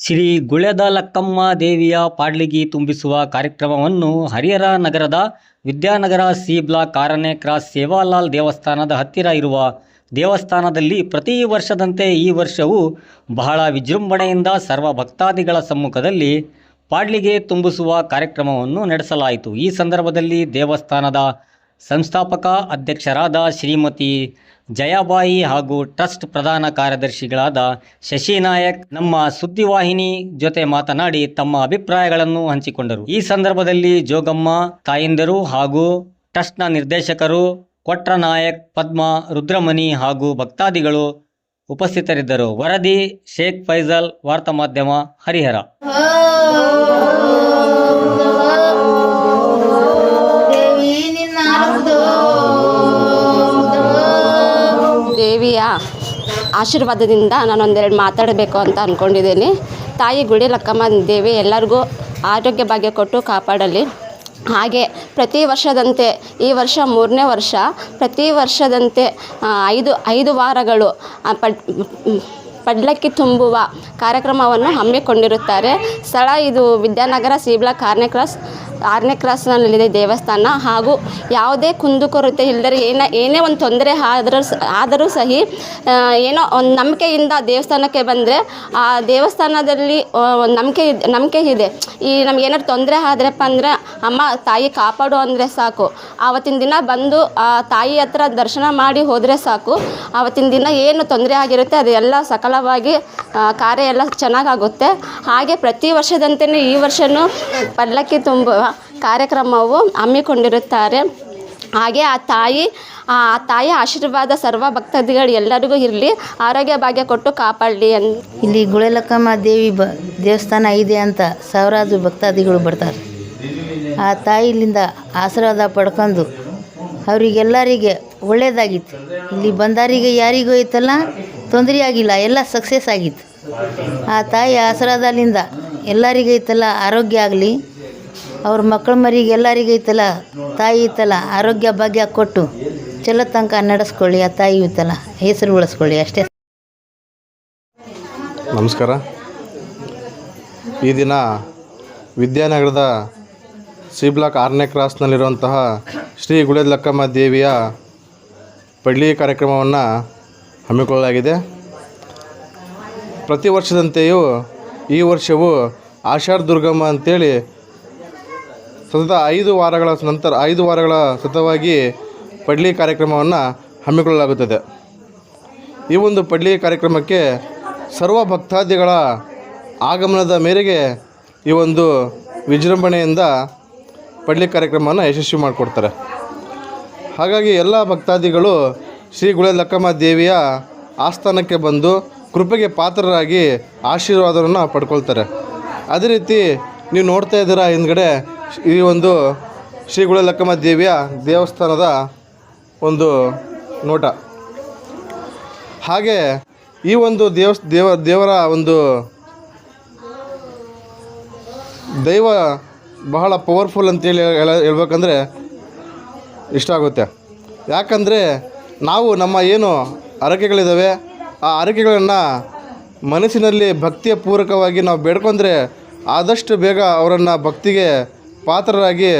ಶ್ರೀ ಗುಳೆದ ಲಕ್ಕಮ್ಮ ದೇವಿಯ ಪಾಡ್ಲಿಗಿ ತುಂಬಿಸುವ ಕಾರ್ಯಕ್ರಮವನ್ನು ಹರಿಹರ ನಗರದ ವಿದ್ಯಾನಗರ ಸಿ ಬ್ಲಾಕ್ 6ನೇ ಕ್ರಾಸ್ ಸೇವಾಲಾಲ್ ದೇವಸ್ಥಾನದ ಹತ್ತಿರ ಇರುವ ದೇವಸ್ಥಾನದಲ್ಲಿ ಪ್ರತಿ ವರ್ಷದಂತೆ ಈ ವರ್ಷವೂ ಬಹಳ ವಿಜೃಂಭಣೆಯಿಂದ ಸರ್ವ ಭಕ್ತಾದಿಗಳ ಸಮ್ಮುಖದಲ್ಲಿ ಪಾಡ್ಲಿಗೆ ತುಂಬಿಸುವ ಕಾರ್ಯಕ್ರಮವನ್ನು ನಡೆಸಲಾಯಿತು. ಈ ಸಂದರ್ಭದಲ್ಲಿ ದೇವಸ್ಥಾನದ ಸಂಸ್ಥಾಪಕ ಅಧ್ಯಕ್ಷರಾದ ಶ್ರೀಮತಿ ಜಯಾಬಾಯಿ ಹಾಗೂ ಟ್ರಸ್ಟ್ ಪ್ರಧಾನ ಕಾರ್ಯದರ್ಶಿಗಳಾದ ಶಶಿನಾಯಕ್ ನಮ್ಮ ಸುದ್ದಿವಾಹಿನಿ ಜೊತೆ ಮಾತನಾಡಿ ತಮ್ಮ ಅಭಿಪ್ರಾಯಗಳನ್ನು ಹಂಚಿಕೊಂಡರು. ಈ ಸಂದರ್ಭದಲ್ಲಿ ಜೋಗಮ್ಮ ತಾಯಿಂದರು ಹಾಗೂ ಟ್ರಸ್ಟ್ನ ನಿರ್ದೇಶಕರು ಕೊಟ್ರನಾಯಕ್, ಪದ್ಮ, ರುದ್ರಮಣಿ ಹಾಗೂ ಭಕ್ತಾದಿಗಳು ಉಪಸ್ಥಿತರಿದ್ದರು. ವರದಿ ಶೇಖ್ ಫೈಜಲ್, ವಾರ್ತಾ ಮಾಧ್ಯಮ, ಹರಿಹರ. ದೇವಿಯ ಆಶೀರ್ವಾದದಿಂದ ನಾನೊಂದೆರಡು ಮಾತಾಡಬೇಕು ಅಂತ ಅಂದ್ಕೊಂಡಿದ್ದೀನಿ. ತಾಯಿ ಗುಡಿ ಲಕ್ಕಮ್ಮ ದೇವಿ ಎಲ್ಲರಿಗೂ ಆರೋಗ್ಯ ಭಾಗ್ಯ ಕೊಟ್ಟು ಕಾಪಾಡಲಿ. ಹಾಗೆ ಪ್ರತಿ ವರ್ಷದಂತೆ ಈ ವರ್ಷ 3ನೇ ವರ್ಷ, ಪ್ರತಿ ವರ್ಷದಂತೆ ಐದು ವಾರಗಳು ಪಡ್ಲಕ್ಕಿ ತುಂಬುವ ಕಾರ್ಯಕ್ರಮವನ್ನು ಹಮ್ಮಿಕೊಂಡಿರುತ್ತಾರೆ. ಸ್ಥಳ ಇದು ವಿದ್ಯಾನಗರ ಸಿ ಬ್ಲಾಕ್ 6ನೇ ಕ್ರಾಸ್ನಲ್ಲಿದೆ ದೇವಸ್ಥಾನ. ಹಾಗೂ ಯಾವುದೇ ಕುಂದುಕೊರತೆ ಇಲ್ಲದೆ ಏನೇ ಒಂದು ತೊಂದರೆ ಆದರೂ ಸಹಿ ಏನೋ ಒಂದು ನಂಬಿಕೆಯಿಂದ ದೇವಸ್ಥಾನಕ್ಕೆ ಬಂದರೆ ಆ ದೇವಸ್ಥಾನದಲ್ಲಿ ನಂಬಿಕೆ ಇದೆ. ಈ ನಮ್ಗೆ ಏನಾದ್ರು ತೊಂದರೆ ಆದ್ರಪ್ಪ ಅಂದರೆ ಅಮ್ಮ ತಾಯಿ ಕಾಪಾಡು ಅಂದರೆ ಸಾಕು. ಆವತ್ತಿನ ದಿನ ಬಂದು ಆ ತಾಯಿ ಹತ್ರ ದರ್ಶನ ಮಾಡಿ ಹೋದರೆ ಸಾಕು. ಆವತ್ತಿನ ದಿನ ಏನು ತೊಂದರೆ ಆಗಿರುತ್ತೆ ಅದು ಎಲ್ಲ ಸಕಲವಾಗಿ ಕಾರ್ಯ ಎಲ್ಲ ಚೆನ್ನಾಗಾಗುತ್ತೆ. ಹಾಗೆ ಪ್ರತಿ ವರ್ಷದಂತೆಯೇ ಈ ವರ್ಷವೂ ಪಲ್ಲಕ್ಕಿ ತುಂಬುವ ಕಾರ್ಯಕ್ರಮವು ಹಮ್ಮಿಕೊಂಡಿರುತ್ತಾರೆ. ಹಾಗೆ ಆ ತಾಯಿ ಆಶೀರ್ವಾದ ಸರ್ವ ಭಕ್ತಾದಿಗಳು ಎಲ್ಲರಿಗೂ ಇರಲಿ, ಆರೋಗ್ಯ ಭಾಗ್ಯ ಕೊಟ್ಟು ಕಾಪಾಡಲಿ ಇಲ್ಲಿ ಗುಳೆಲಕ್ಕಮ್ಮ ದೇವಿ ದೇವಸ್ಥಾನ ಇದೆ ಅಂತ ಸಾವಿರಾರು ಭಕ್ತಾದಿಗಳು ಬರ್ತಾರೆ. ಆ ತಾಯಿಲಿಂದ ಆಶೀರ್ವಾದ ಪಡ್ಕೊಂಡು ಅವರಿಗೆಲ್ಲರಿಗೆ ಒಳ್ಳೆಯದಾಗಿತ್ತು. ಇಲ್ಲಿ ಬಂದವರಿಗೆ ಯಾರಿಗೂ ಐತಲ್ಲ ತೊಂದರೆ ಆಗಿಲ್ಲ, ಎಲ್ಲ ಸಕ್ಸಸ್ ಆಗಿತ್ತು. ಆ ತಾಯಿ ಆಶೀರ್ವಾದದಿಂದ ಎಲ್ಲರಿಗೂ ಐತಲ್ಲ ಆರೋಗ್ಯ ಆಗಲಿ, ಅವ್ರ ಮಕ್ಕಳ ಮರಿಗೆ ಎಲ್ಲರಿಗೂ ಐತಲ್ಲ ತಾಯಿ ಐತಲ್ಲ ಆರೋಗ್ಯ ಭಾಗ್ಯ ಕೊಟ್ಟು ಚಲೋ ತನಕ ನಡೆಸ್ಕೊಳ್ಳಿ. ಆ ತಾಯಿ ಐತಲ್ಲ ಹೆಸರು ಉಳಿಸ್ಕೊಳ್ಳಿ ಅಷ್ಟೇ. ನಮಸ್ಕಾರ. ಈ ದಿನ ವಿದ್ಯಾನಗರದ ಸಿ ಬ್ಲಾಕ್ 6ನೇ ಕ್ರಾಸ್ನಲ್ಲಿರುವಂತಹ ಶ್ರೀ ಗುಳೆದ ಲಕ್ಕಮ್ಮ ದೇವಿಯ ಪಡ್ಲಿ ಕಾರ್ಯಕ್ರಮವನ್ನು ಹಮ್ಮಿಕೊಳ್ಳಲಾಗಿದೆ. ಪ್ರತಿ ವರ್ಷದಂತೆಯೂ ಈ ವರ್ಷವೂ ಆಷಾಢ ದುರ್ಗಮ್ಮ ಅಂತೇಳಿ ಸತತ 5 ವಾರಗಳ ಸತತವಾಗಿ ಪಡ್ಲಿ ಕಾರ್ಯಕ್ರಮವನ್ನು ಹಮ್ಮಿಕೊಳ್ಳಲಾಗುತ್ತದೆ. ಈ ಒಂದು ಪಡ್ಲಿ ಕಾರ್ಯಕ್ರಮಕ್ಕೆ ಸರ್ವ ಭಕ್ತಾದಿಗಳ ಆಗಮನದ ಮೇರೆಗೆ ಈ ಒಂದು ವಿಜೃಂಭಣೆಯಿಂದ ಪಡ್ಲಿ ಕಾರ್ಯಕ್ರಮವನ್ನು ಯಶಸ್ವಿ ಮಾಡಿಕೊಡ್ತಾರೆ. ಹಾಗಾಗಿ ಎಲ್ಲ ಭಕ್ತಾದಿಗಳು ಶ್ರೀ ಗುಳೆದ ಲಕ್ಕಮ್ಮ ದೇವಿಯ ಆಸ್ಥಾನಕ್ಕೆ ಬಂದು ಕೃಪೆಗೆ ಪಾತ್ರರಾಗಿ ಆಶೀರ್ವಾದವನ್ನು ಪಡ್ಕೊಳ್ತಾರೆ. ಅದೇ ರೀತಿ ನೀವು ನೋಡ್ತಾ ಇದ್ದೀರಾ ಹಿಂದ್ಗಡೆ ಈ ಒಂದು ಶ್ರೀ ಗುಳೆದ ಲಕ್ಕಮ್ಮ ದೇವಿಯ ದೇವಸ್ಥಾನದ ಒಂದು ನೋಟ. ಹಾಗೆ ಈ ಒಂದು ದೇವರ ಒಂದು ದೈವ ಬಹಳ ಪವರ್ಫುಲ್ ಅಂತೇಳಿ ಹೇಳ್ಬೇಕಂದ್ರೆ ಇಷ್ಟ ಆಗುತ್ತೆ. ಯಾಕಂದರೆ ನಾವು ನಮ್ಮ ಏನು ಹರಕೆಗಳಿದ್ದಾವೆ ಆ ಹರಕೆಗಳನ್ನು ಮನಸ್ಸಿನಲ್ಲಿ ಭಕ್ತಿಯ ಪೂರ್ವಕವಾಗಿ ನಾವು ಬೇಡ್ಕೊಂಡ್ರೆ ಆದಷ್ಟು ಬೇಗ ಅವರನ್ನು ಭಕ್ತಿಗೆ ಪಾತ್ರರಾಗಿ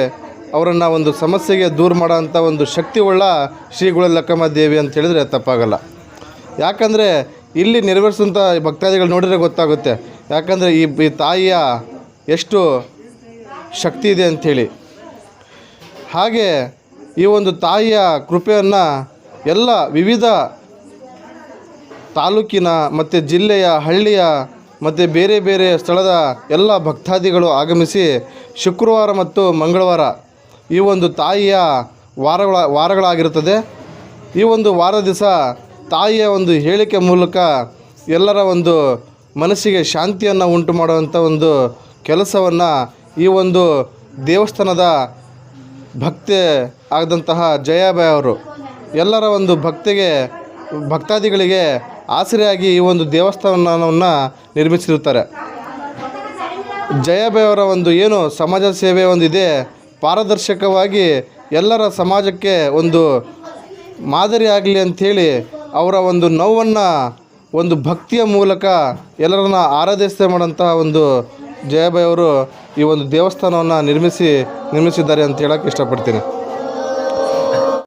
ಅವರನ್ನು ಒಂದು ಸಮಸ್ಯೆಗೆ ದೂರ ಮಾಡೋಂಥ ಒಂದು ಶಕ್ತಿಯುಳ್ಳ ಶ್ರೀ ಗುಳೆದ ಲಕ್ಕಮ್ಮ ದೇವಿ ಅಂತ ಹೇಳಿದರೆ ತಪ್ಪಾಗಲ್ಲ. ಯಾಕಂದರೆ ಇಲ್ಲಿ ನೆರವೇರಿಸುವಂಥ ಭಕ್ತಾದಿಗಳು ನೋಡಿದರೆ ಗೊತ್ತಾಗುತ್ತೆ. ಯಾಕಂದರೆ ಈ ತಾಯಿಯ ಎಷ್ಟು ಶಕ್ತಿ ಇದೆ ಅಂಥೇಳಿ. ಹಾಗೆ ಈ ಒಂದು ತಾಯಿಯ ಕೃಪೆಯನ್ನು ಎಲ್ಲ ವಿವಿಧ ತಾಲೂಕಿನ ಮತ್ತು ಜಿಲ್ಲೆಯ, ಹಳ್ಳಿಯ ಮತ್ತು ಬೇರೆ ಬೇರೆ ಸ್ಥಳದ ಎಲ್ಲ ಭಕ್ತಾದಿಗಳು ಆಗಮಿಸಿ ಶುಕ್ರವಾರ ಮತ್ತು ಮಂಗಳವಾರ ಈ ಒಂದು ತಾಯಿಯ ವಾರಗಳಾಗಿರುತ್ತದೆ. ಈ ಒಂದು ವಾರ ದಿವಸ ತಾಯಿಯ ಒಂದು ಹೇಳಿಕೆ ಮೂಲಕ ಎಲ್ಲರ ಒಂದು ಮನಸ್ಸಿಗೆ ಶಾಂತಿಯನ್ನು ಉಂಟು ಮಾಡುವಂಥ ಒಂದು ಕೆಲಸವನ್ನು ಈ ಒಂದು ದೇವಸ್ಥಾನದ ಭಕ್ತೆ ಆದಂತಹ ಜಯಾಬಾಯಿ ಅವರು ಎಲ್ಲರ ಒಂದು ಭಕ್ತಾದಿಗಳಿಗೆ ಆಸರೆಯಾಗಿ ಈ ಒಂದು ದೇವಸ್ಥಾನವನ್ನು ನಿರ್ಮಿಸಿರುತ್ತಾರೆ. ಜಯಾಬಾಯಿ ಅವರ ಒಂದು ಏನು ಸಮಾಜ ಸೇವೆ ಒಂದಿದೆ, ಪಾರದರ್ಶಕವಾಗಿ ಎಲ್ಲರ ಸಮಾಜಕ್ಕೆ ಒಂದು ಮಾದರಿ ಆಗಲಿ ಅಂಥೇಳಿ ಅವರ ಒಂದು ನೋವನ್ನು ಒಂದು ಭಕ್ತಿಯ ಮೂಲಕ ಎಲ್ಲರನ್ನ ಆರಾಧಿಸ್ತೆ ಮಾಡೋಂತಹ ಒಂದು ಜಯಾಬಾಯಿ ಅವರು ಈ ಒಂದು ದೇವಸ್ಥಾನವನ್ನು ನಿರ್ಮಿಸಿದ್ದಾರೆ ಅಂತ ಹೇಳೋಕ್ಕೆ ಇಷ್ಟಪಡ್ತೀನಿ.